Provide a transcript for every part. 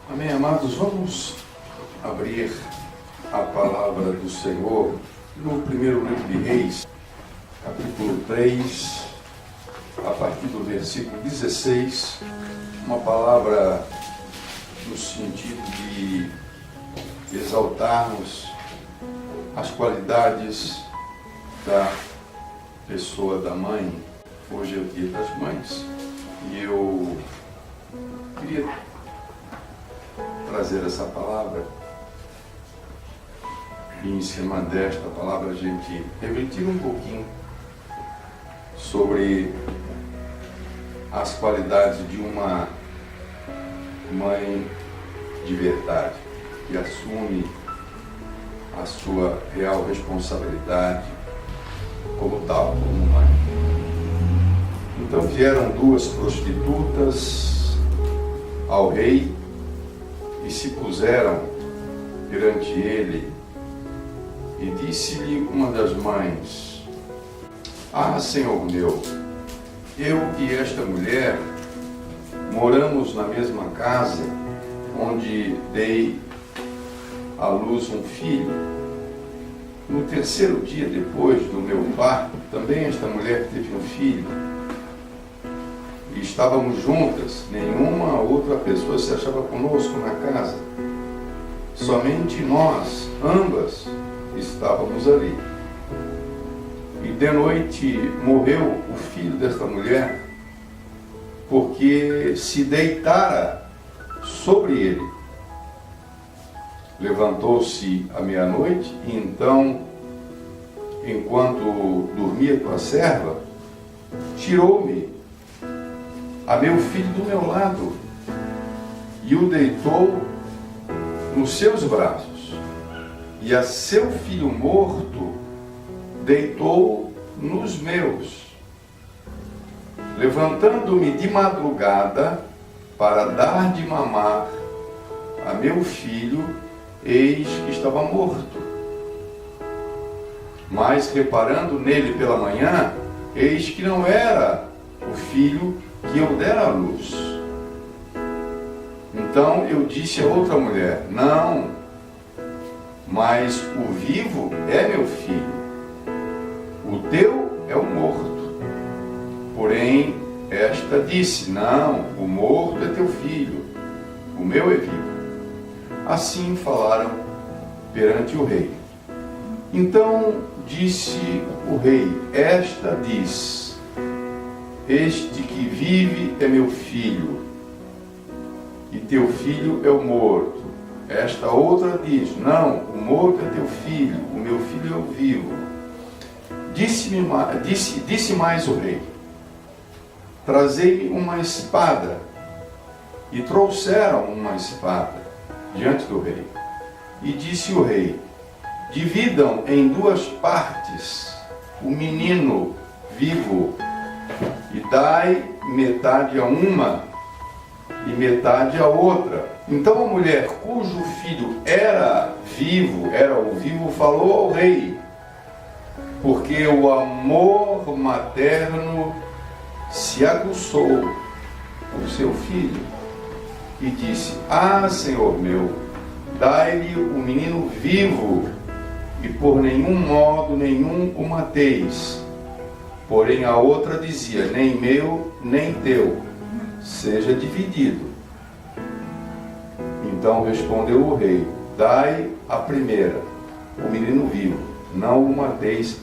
Amém, amados? Vamos abrir a palavra do Senhor no primeiro livro de Reis, capítulo 3, a partir do versículo 16, uma palavra no sentido de exaltarmos as qualidades da pessoa da mãe. Hoje é o Dia das Mães e eu queria trazer essa palavra e em cima desta palavra a gente refletir um pouquinho sobre as qualidades de uma mãe de verdade, que assume a sua real responsabilidade como tal, como mãe. Então vieram duas prostitutas ao rei e se puseram perante ele, e disse-lhe uma das mães: Ah, Senhor meu, eu e esta mulher moramos na mesma casa onde dei à luz um filho. No terceiro dia depois do meu parto, também esta mulher teve um filho. E estávamos juntas, nenhuma outra pessoa se achava conosco na casa. Somente nós, ambas, estávamos ali. E de noite morreu o filho desta mulher, porque se deitara sobre ele. Levantou-se à meia-noite, e então, enquanto dormia tua serva, tirou-me a meu filho do meu lado e o deitou nos seus braços, e a seu filho morto deitou nos meus. Levantando-me de madrugada para dar de mamar a meu filho, eis que estava morto. Mas reparando nele pela manhã, eis que não era o filho que eu dera à luz. Então eu disse a outra mulher: Não, mas o vivo é meu filho, o teu é o morto. Porém esta disse: Não, o morto é teu filho, o meu é vivo. Assim falaram perante o rei. Então disse o rei: Esta diz: Este que vive é meu filho, e teu filho é o morto. Esta outra diz: Não, o morto é teu filho, o meu filho é o vivo. Disse mais o rei: Trazei-me uma espada. E trouxeram uma espada diante do rei. E disse o rei: Dividam em duas partes o menino vivo, e dai metade a uma e metade a outra. Então a mulher cujo filho era o vivo, falou ao rei, porque o amor materno se aguçou por seu filho, e disse: Ah, Senhor meu, dai-lhe o menino vivo, e por nenhum modo nenhum o mateis. Porém a outra dizia: Nem meu, nem teu, seja dividido. Então respondeu o rei: Dai a primeira, o menino vivo, não o mateis,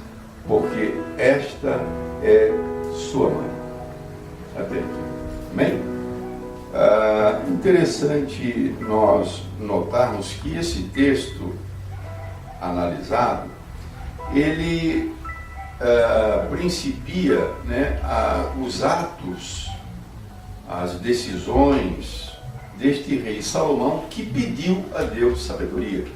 porque esta é sua mãe. Até aqui. Amém? Interessante nós notarmos que esse texto analisado, ele principia, os atos, as decisões deste rei Salomão, que pediu a Deus sabedoria.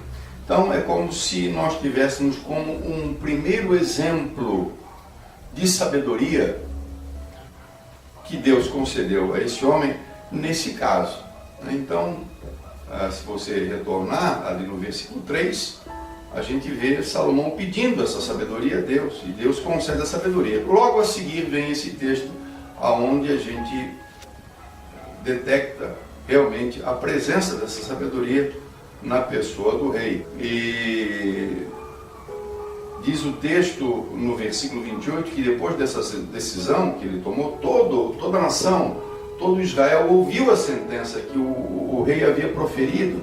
Então é como se nós tivéssemos como um primeiro exemplo de sabedoria que Deus concedeu a esse homem nesse caso. Então, se você retornar ali no versículo 3, a gente vê Salomão pedindo essa sabedoria a Deus, e Deus concede a sabedoria. Logo a seguir vem esse texto onde a gente detecta realmente a presença dessa sabedoria na pessoa do rei. E diz o texto no versículo 28 que depois dessa decisão que ele tomou, toda a nação, todo Israel ouviu a sentença que o rei havia proferido,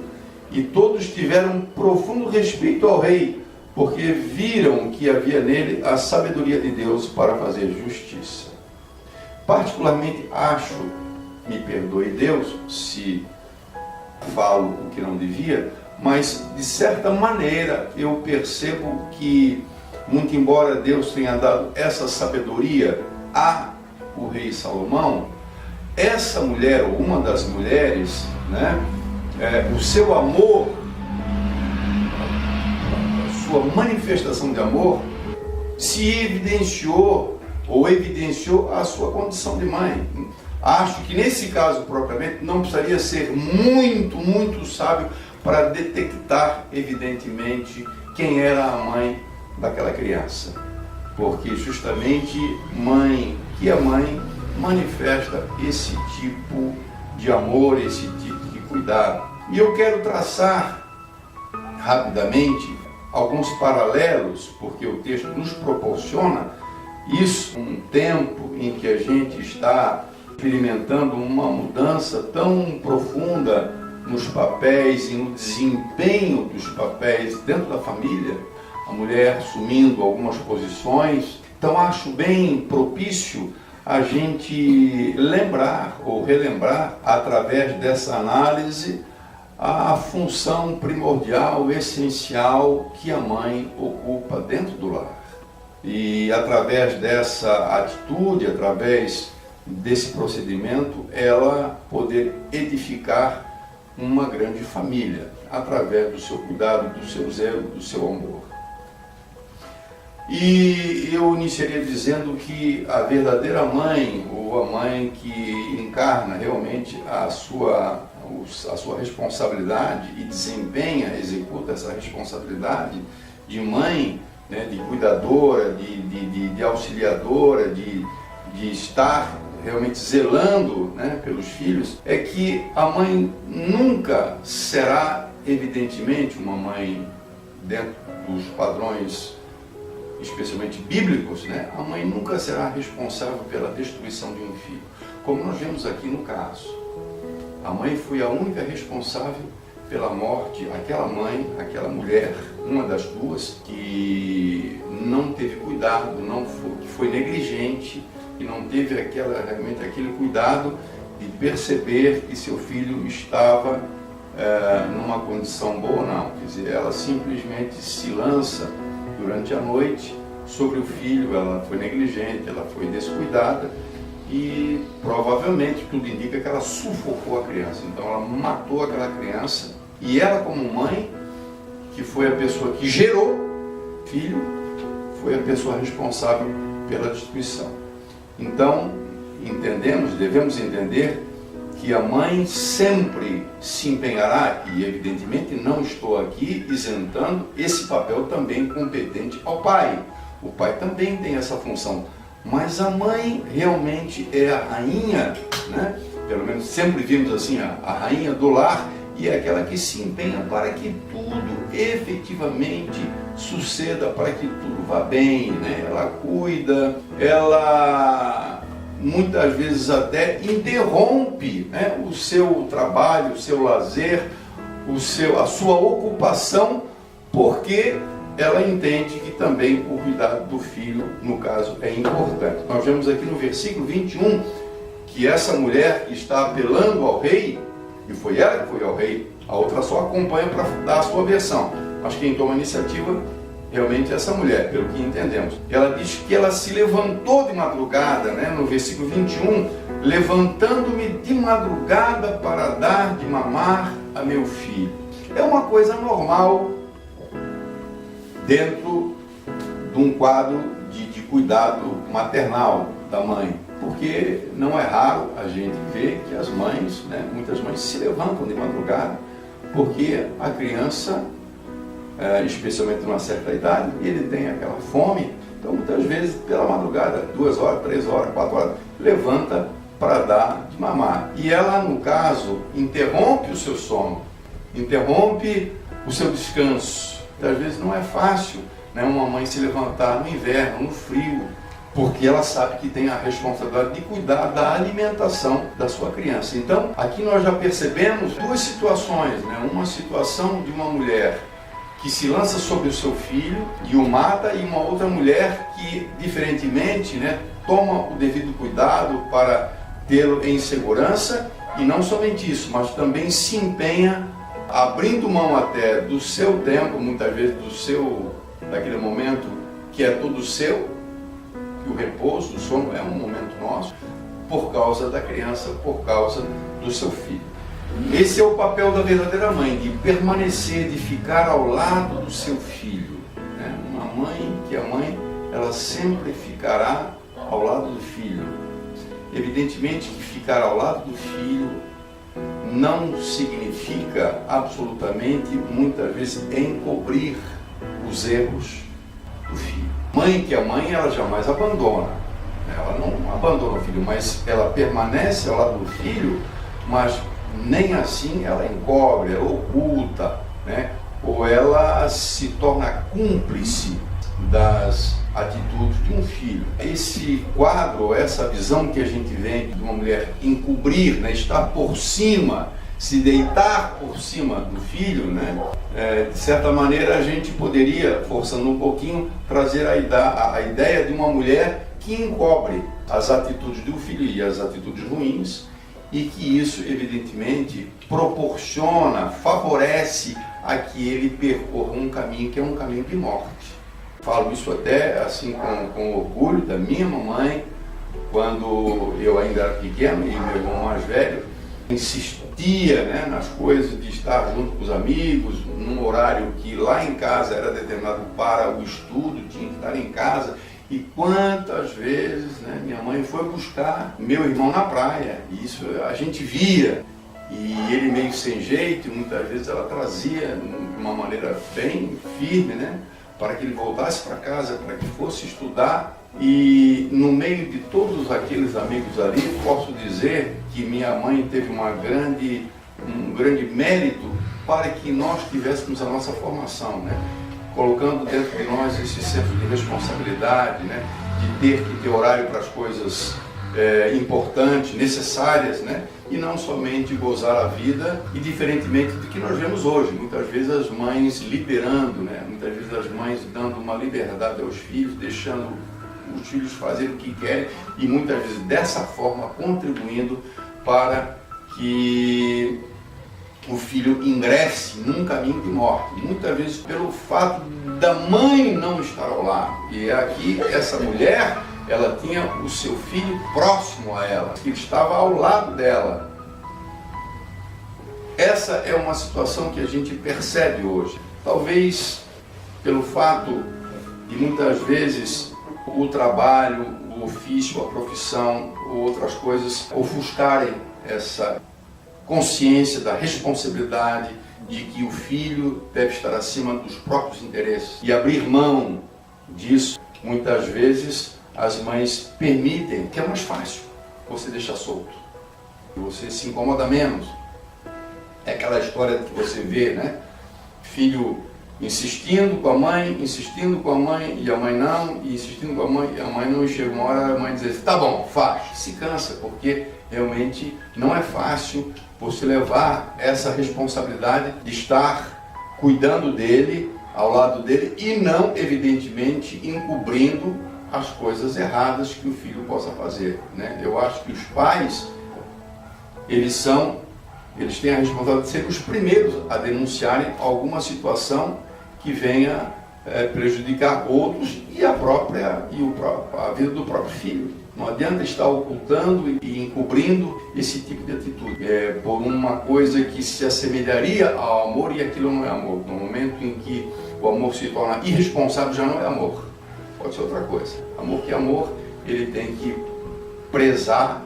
e todos tiveram profundo respeito ao rei, porque viram que havia nele a sabedoria de Deus para fazer justiça. Particularmente acho, me perdoe Deus se falo o que não devia, mas de certa maneira eu percebo que, muito embora Deus tenha dado essa sabedoria ao rei Salomão, essa mulher, ou uma das mulheres, né, o seu amor, a sua manifestação de amor, se evidenciou a sua condição de mãe. Acho que nesse caso propriamente não precisaria ser muito sábio para detectar evidentemente quem era a mãe daquela criança, porque justamente a mãe manifesta esse tipo de amor, esse tipo de cuidado. E eu quero traçar rapidamente alguns paralelos, porque o texto nos proporciona isso, um tempo em que a gente está experimentando uma mudança tão profunda nos papéis e no desempenho dos papéis dentro da família, a mulher assumindo algumas posições. Então acho bem propício a gente lembrar ou relembrar, através dessa análise, a função primordial, essencial que a mãe ocupa dentro do lar. E através dessa atitude, através desse procedimento, ela poder edificar uma grande família, através do seu cuidado, do seu zelo, do seu amor. E eu iniciaria dizendo que a verdadeira mãe, ou a mãe que encarna realmente a sua responsabilidade e executa essa responsabilidade de mãe, né, de cuidadora, de auxiliadora, de estar realmente zelando, né, pelos filhos, é que a mãe nunca será, evidentemente, uma mãe dentro dos padrões especialmente bíblicos, né? A mãe nunca será responsável pela destruição de um filho, como nós vemos aqui no caso. A mãe foi a única responsável pela morte, aquela mãe, aquela mulher, uma das duas, que não teve cuidado, que foi negligente, que não teve realmente aquele cuidado de perceber que seu filho estava numa condição boa, não. Quer dizer, ela simplesmente se lança durante a noite sobre o filho. Ela foi negligente, ela foi descuidada e provavelmente tudo indica que ela sufocou a criança. Então ela matou aquela criança, e ela, como mãe, que foi a pessoa que gerou o filho, foi a pessoa responsável pela destruição. Então devemos entender que a mãe sempre se empenhará, e evidentemente não estou aqui isentando esse papel também competente ao pai. O pai também tem essa função, mas a mãe realmente é a rainha, né? Pelo menos sempre vimos assim, a rainha do lar, e é aquela que se empenha para que tudo efetivamente suceda, para que tudo vá bem, né? Ela cuida, ela muitas vezes até interrompe, né, o seu trabalho, o seu lazer, a sua ocupação, porque ela entende que também o cuidado do filho, no caso, é importante. Nós vemos aqui no versículo 21 que essa mulher que está apelando ao rei, e foi ela que foi ao rei, a outra só acompanha para dar a sua versão, mas quem toma a iniciativa realmente essa mulher, pelo que entendemos. Ela diz que ela se levantou de madrugada, né? No versículo 21, levantando-me de madrugada para dar de mamar a meu filho. É uma coisa normal dentro de um quadro de cuidado maternal da mãe, porque não é raro a gente ver que as mães, né, muitas mães se levantam de madrugada, porque a criança, especialmente numa certa idade, ele tem aquela fome. Então muitas vezes pela madrugada, 2 horas, 3 horas, 4 horas, levanta para dar de mamar. E ela, no caso, interrompe o seu sono, interrompe o seu descanso. Às vezes não é fácil, né, uma mãe se levantar no inverno, no frio, porque ela sabe que tem a responsabilidade de cuidar da alimentação da sua criança. Então, aqui nós já percebemos duas situações, né? Uma situação de uma mulher que se lança sobre o seu filho e o mata, e uma outra mulher que, diferentemente, né, toma o devido cuidado para tê-lo em segurança, e não somente isso, mas também se empenha, abrindo mão até do seu tempo, muitas vezes daquele momento que é todo seu, que o repouso, o sono é um momento nosso, por causa da criança, por causa do seu filho. Esse é o papel da verdadeira mãe, de permanecer, de ficar ao lado do seu filho, né? Uma mãe que é mãe, ela sempre ficará ao lado do filho. Evidentemente que ficar ao lado do filho não significa absolutamente, muitas vezes, encobrir os erros do filho. Mãe que é mãe, ela jamais abandona. Ela não abandona o filho, mas ela permanece ao lado do filho, mas nem assim ela encobre, ela oculta, né? Ou ela se torna cúmplice das atitudes de um filho. Esse quadro, essa visão que a gente vê de uma mulher encobrir, né, estar por cima, se deitar por cima do filho, né, de certa maneira a gente poderia, forçando um pouquinho, trazer a ideia de uma mulher que encobre as atitudes do filho e as atitudes ruins, e que isso, evidentemente, proporciona, favorece a que ele percorra um caminho que é um caminho de morte. Falo isso até assim com orgulho da minha mamãe, quando eu ainda era pequeno e meu irmão mais velho insistia, né, nas coisas de estar junto com os amigos, num horário que lá em casa era determinado para o estudo, tinha que estar em casa. E quantas vezes, né, minha mãe foi buscar meu irmão na praia, e isso a gente via, e ele meio sem jeito, e muitas vezes ela trazia de uma maneira bem firme, né, para que ele voltasse para casa, para que fosse estudar. E no meio de todos aqueles amigos ali, posso dizer que minha mãe teve um grande mérito para que nós tivéssemos a nossa formação, né? Colocando dentro de nós esse senso de responsabilidade, né? De ter que ter horário para as coisas importantes, necessárias, né? E não somente gozar a vida, e diferentemente do que nós vemos hoje, muitas vezes as mães liberando, né? Muitas vezes as mães dando uma liberdade aos filhos, deixando os filhos fazerem o que querem, e muitas vezes dessa forma contribuindo para que o filho ingresse num caminho de morte, muitas vezes pelo fato da mãe não estar ao lado. E aqui essa mulher, ela tinha o seu filho próximo a ela, que estava ao lado dela. Essa é uma situação que a gente percebe hoje. Talvez pelo fato de muitas vezes o trabalho, o ofício, a profissão ou outras coisas ofuscarem essa consciência da responsabilidade de que o filho deve estar acima dos próprios interesses e abrir mão disso. Muitas vezes as mães permitem, que é mais fácil você deixar solto, você se incomoda menos. É aquela história que você vê, né? Filho insistindo com a mãe, e a mãe não, e insistindo com a mãe, e a mãe não, e chega uma hora a mãe diz, tá bom, faz, se cansa, porque realmente não é fácil você levar essa responsabilidade de estar cuidando dele, ao lado dele, e não, evidentemente, encobrindo as coisas erradas que o filho possa fazer, né? Eu acho que os pais, eles têm a responsabilidade de ser os primeiros a denunciarem alguma situação que venha prejudicar outros e a vida do próprio filho. Não adianta estar ocultando e encobrindo esse tipo de atitude. Por uma coisa que se assemelharia ao amor, e aquilo não é amor. No momento em que o amor se torna irresponsável, já não é amor. Pode ser outra coisa. Amor que é amor, ele tem que prezar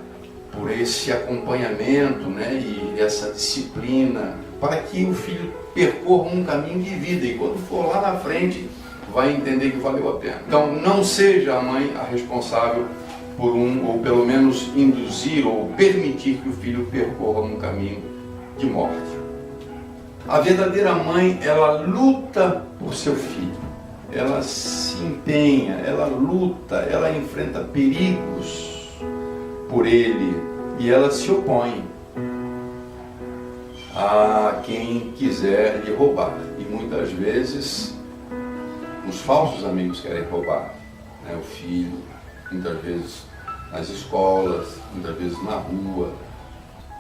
por esse acompanhamento, né, e essa disciplina, para que o filho percorra um caminho de vida, e quando for lá na frente, vai entender que valeu a pena. Então, não seja a mãe a responsável ou pelo menos induzir ou permitir que o filho percorra um caminho de morte. A verdadeira mãe, ela luta por seu filho, ela se empenha, ela luta, ela enfrenta perigos por ele e ela se opõe a quem quiser lhe roubar. E muitas vezes os falsos amigos querem roubar, né, o filho, muitas vezes nas escolas, muitas vezes na rua.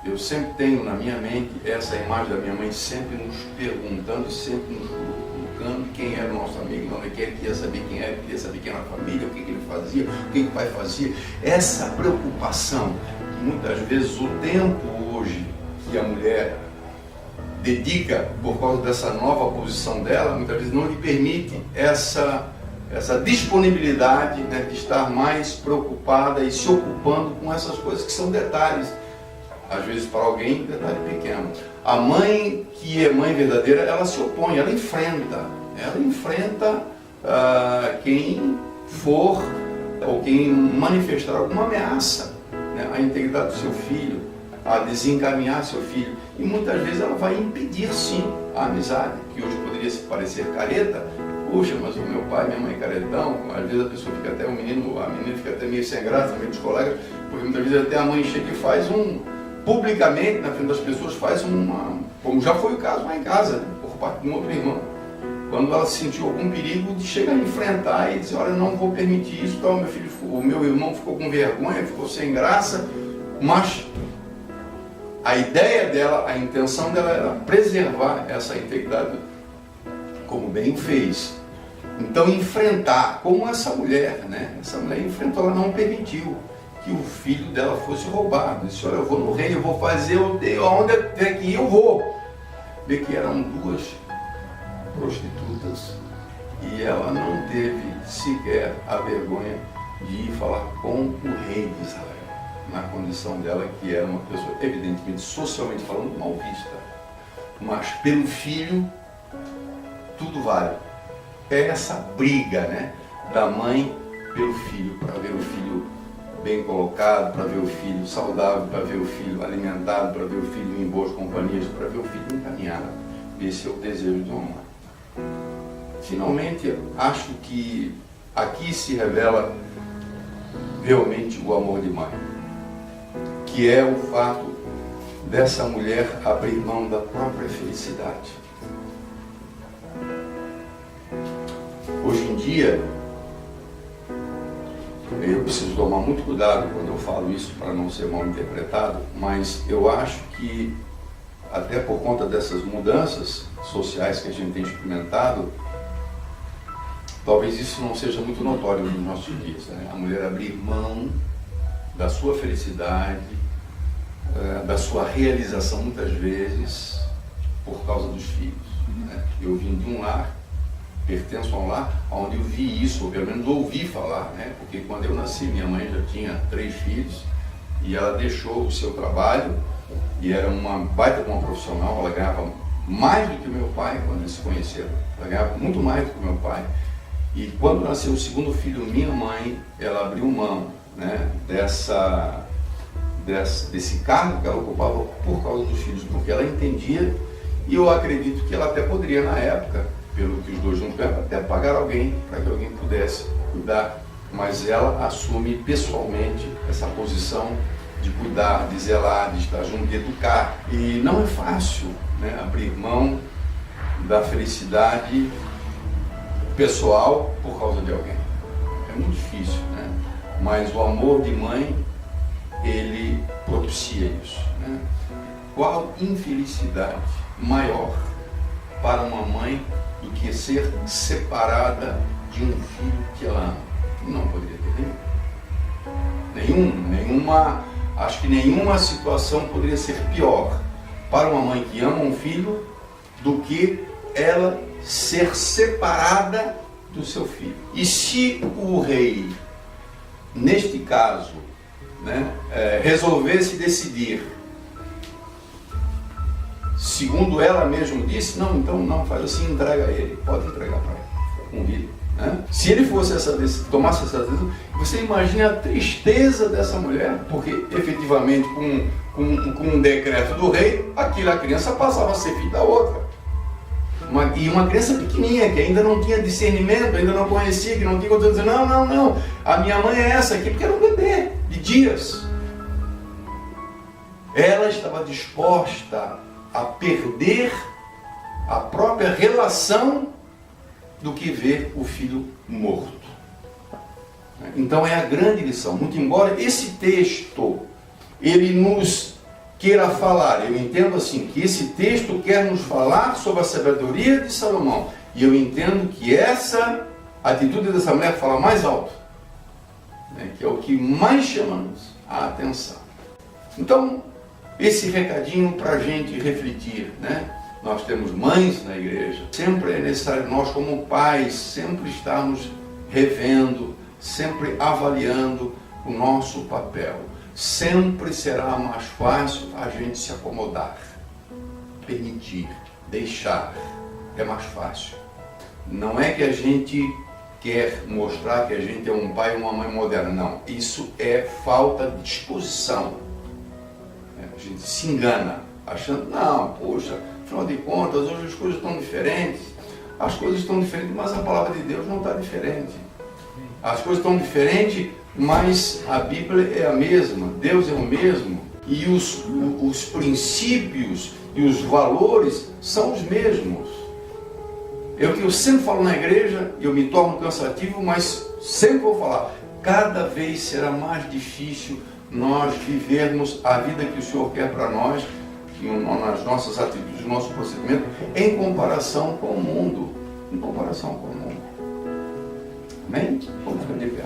Eu sempre tenho na minha mente essa imagem da minha mãe sempre nos perguntando, sempre nos colocando quem era o nosso amigo, não, ele queria saber quem era, queria saber quem era a família, o que ele fazia, o que o pai fazia. Essa preocupação, que muitas vezes o tempo hoje que a mulher dedica por causa dessa nova posição dela, muitas vezes não lhe permite essa disponibilidade, né, de estar mais preocupada e se ocupando com essas coisas que são detalhes. Às vezes para alguém, detalhe pequeno. A mãe que é mãe verdadeira, ela se opõe, ela enfrenta quem for ou quem manifestar alguma ameaça, né, à integridade do seu filho, a desencaminhar seu filho. E muitas vezes ela vai impedir sim a amizade, que hoje poderia se parecer careta. Puxa, mas o meu pai, minha mãe é caretão. Às vezes a pessoa fica até, a menina fica até meio sem graça, meio dos colegas, porque muitas vezes até a mãe chega e faz publicamente, na frente das pessoas, como já foi o caso lá em casa, né, por parte de um outro irmão. Quando ela sentiu algum perigo, de chegar a enfrentar e dizer, olha, não vou permitir isso, então o meu irmão ficou com vergonha, ficou sem graça, mas a ideia dela, a intenção dela era preservar essa integridade, como bem o fez. Então enfrentar, como essa mulher, né? Essa mulher enfrentou, ela não permitiu que o filho dela fosse roubado. Disse, olha, eu vou no reino, eu vou fazer onde é que eu vou. Vê que eram duas prostitutas e ela não teve sequer a vergonha de ir falar com o rei de Israel, na condição dela que era uma pessoa, evidentemente, socialmente falando, mal vista. Mas pelo filho, tudo vale. É essa briga, né, da mãe pelo filho, para ver o filho bem colocado, para ver o filho saudável, para ver o filho alimentado, para ver o filho em boas companhias, para ver o filho encaminhado. Esse é o desejo de uma mãe. Finalmente, acho que aqui se revela realmente o amor de mãe, que é o fato dessa mulher abrir mão da própria felicidade. Hoje em dia, eu preciso tomar muito cuidado quando eu falo isso para não ser mal interpretado, mas eu acho que, até por conta dessas mudanças sociais que a gente tem experimentado, talvez isso não seja muito notório nos nossos dias, né? A mulher abrir mão da sua felicidade, da sua realização muitas vezes por causa dos filhos, né? Eu vim de um lar, pertenço a um lar onde eu vi isso, ou pelo menos ouvi falar, né? Porque quando eu nasci, minha mãe já tinha 3 filhos e ela deixou o seu trabalho e era uma baita de uma profissional. Ela ganhava mais do que o meu pai quando eles se conheceram, ela ganhava muito mais do que o meu pai. E quando nasceu o segundo filho, minha mãe, ela abriu mão, né, desse cargo que ela ocupava por causa dos filhos, porque ela entendia, e eu acredito que ela até poderia, na época, pelo que os dois não ganhavam, até pagar alguém para que alguém pudesse cuidar, mas ela assume pessoalmente essa posição de cuidar, de zelar, de estar junto, de educar. E não é fácil, né, abrir mão da felicidade pessoal por causa de alguém. É muito difícil, né? Mas o amor de mãe, ele propicia isso, né? Qual infelicidade maior para uma mãe do que ser separada de um filho que ela ama? Não poderia ter nenhuma, acho que nenhuma situação poderia ser pior para uma mãe que ama um filho do que ela ser separada do seu filho. E se o rei, neste caso, né, resolvesse decidir, segundo ela mesma disse, não, então não, faz assim, entrega ele, pode entregar para ele, fica com ele, Né? Se ele fosse tomasse essa decisão, você imagina a tristeza dessa mulher, porque efetivamente com um decreto do rei, a criança passava a ser filha da outra. E uma criança pequenininha, que ainda não tinha discernimento, ainda não conhecia, que não tinha condição de dizer, não, a minha mãe é essa aqui, porque era um bebê de dias. Ela estava disposta a perder a própria relação do que ver o filho morto. Então é a grande lição. Muito embora esse texto ele nos queira falar, eu entendo assim, que esse texto quer nos falar sobre a sabedoria de Salomão, e eu entendo que essa atitude dessa mulher fala mais alto, né, que é o que mais chama-nos a atenção. Então, esse recadinho para a gente refletir, né? Nós temos mães na igreja, sempre é necessário nós como pais sempre estarmos revendo, sempre avaliando o nosso papel. Sempre será mais fácil a gente se acomodar, permitir, deixar, é mais fácil. Não é que a gente quer mostrar que a gente é um pai e uma mãe moderna, não. Isso é falta de disposição. A gente se engana, achando, não, poxa, afinal de contas, hoje as coisas estão diferentes. As coisas estão diferentes, mas a palavra de Deus não está diferente. As coisas estão diferentes, mas a Bíblia é a mesma, Deus é o mesmo, e os princípios e os valores são os mesmos. É o que eu sempre falo na igreja, eu me torno cansativo, mas sempre vou falar, cada vez será mais difícil nós vivermos a vida que o Senhor quer para nós, nas nossas atitudes, no nosso procedimento, em comparação com o mundo. Em comparação com o mundo. Amém? Vamos ficar de pé.